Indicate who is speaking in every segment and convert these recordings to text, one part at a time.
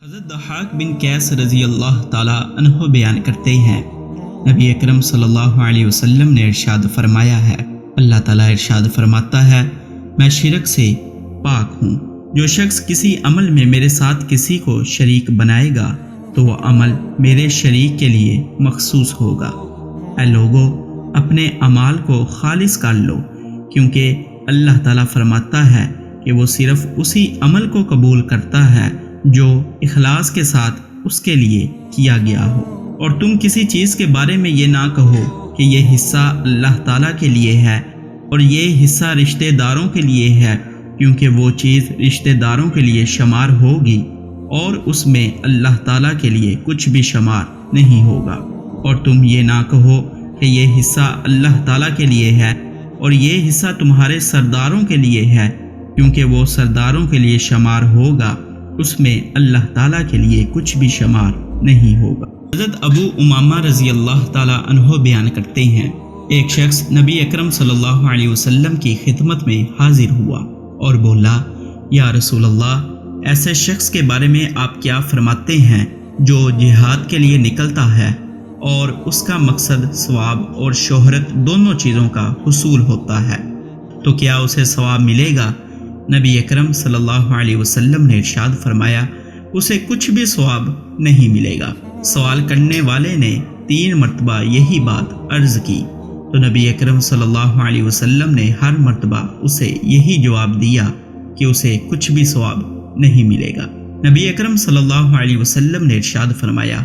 Speaker 1: حضرت ضحاک بن قیس رضی اللہ تعالیٰ عنہ بیان کرتے ہیں، نبی اکرم صلی اللہ علیہ وسلم نے ارشاد فرمایا ہے، اللہ تعالیٰ ارشاد فرماتا ہے، میں شرک سے پاک ہوں۔ جو شخص کسی عمل میں میرے ساتھ کسی کو شریک بنائے گا تو وہ عمل میرے شریک کے لیے مخصوص ہوگا۔ اے لوگو، اپنے اعمال کو خالص کر لو، کیونکہ اللہ تعالیٰ فرماتا ہے کہ وہ صرف اسی عمل کو قبول کرتا ہے جو اخلاص کے ساتھ اس کے لیے کیا گیا ہو۔ اور تم کسی چیز کے بارے میں یہ نہ کہو کہ یہ حصہ اللہ تعالیٰ کے لیے ہے اور یہ حصہ رشتہ داروں کے لیے ہے، کیونکہ وہ چیز رشتہ داروں کے لیے شمار ہوگی اور اس میں اللہ تعالیٰ کے لیے کچھ بھی شمار نہیں ہوگا۔ اور تم یہ نہ کہو کہ یہ حصہ اللہ تعالیٰ کے لیے ہے اور یہ حصہ تمہارے سرداروں کے لیے ہے، کیونکہ وہ سرداروں کے لیے شمار ہوگا، اس میں اللہ تعالیٰ کے لیے کچھ بھی شمار نہیں ہوگا۔ حضرت ابو امامہ رضی اللہ تعالیٰ عنہ بیان کرتے ہیں، ایک شخص نبی اکرم صلی اللہ علیہ وسلم کی خدمت میں حاضر ہوا اور بولا، یا رسول اللہ، ایسے شخص کے بارے میں آپ کیا فرماتے ہیں جو جہاد کے لیے نکلتا ہے اور اس کا مقصد ثواب اور شہرت دونوں چیزوں کا حصول ہوتا ہے، تو کیا اسے ثواب ملے گا؟ نبی اکرم صلی اللہ علیہ وسلم نے ارشاد فرمایا، اسے کچھ بھی ثواب نہیں ملے گا۔ سوال کرنے والے نے 3 مرتبہ یہی بات عرض کی تو نبی اکرم صلی اللہ علیہ وسلم نے ہر مرتبہ اسے یہی جواب دیا کہ اسے کچھ بھی ثواب نہیں ملے گا۔ نبی اکرم صلی اللہ علیہ وسلم نے ارشاد فرمایا،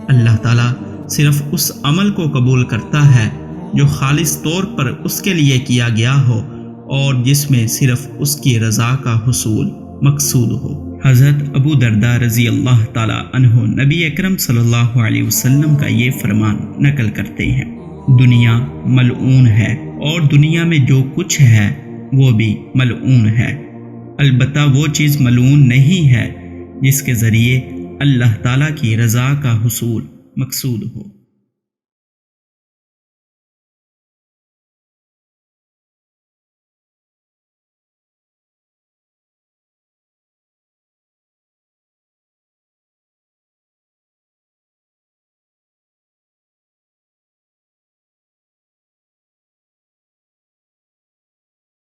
Speaker 1: اللہ تعالیٰ صرف اس عمل کو قبول کرتا ہے جو خالص طور پر اس کے لیے کیا گیا ہو اور جس میں صرف اس کی رضا کا حصول مقصود ہو۔ حضرت ابو درداء رضی اللہ تعالیٰ عنہ نبی اکرم صلی اللہ علیہ وسلم کا یہ فرمان نقل کرتے ہیں، دنیا ملعون ہے اور دنیا میں جو کچھ ہے وہ بھی ملعون ہے، البتہ وہ چیز ملعون نہیں ہے جس کے ذریعے اللہ تعالیٰ کی رضا کا حصول مقصود ہو۔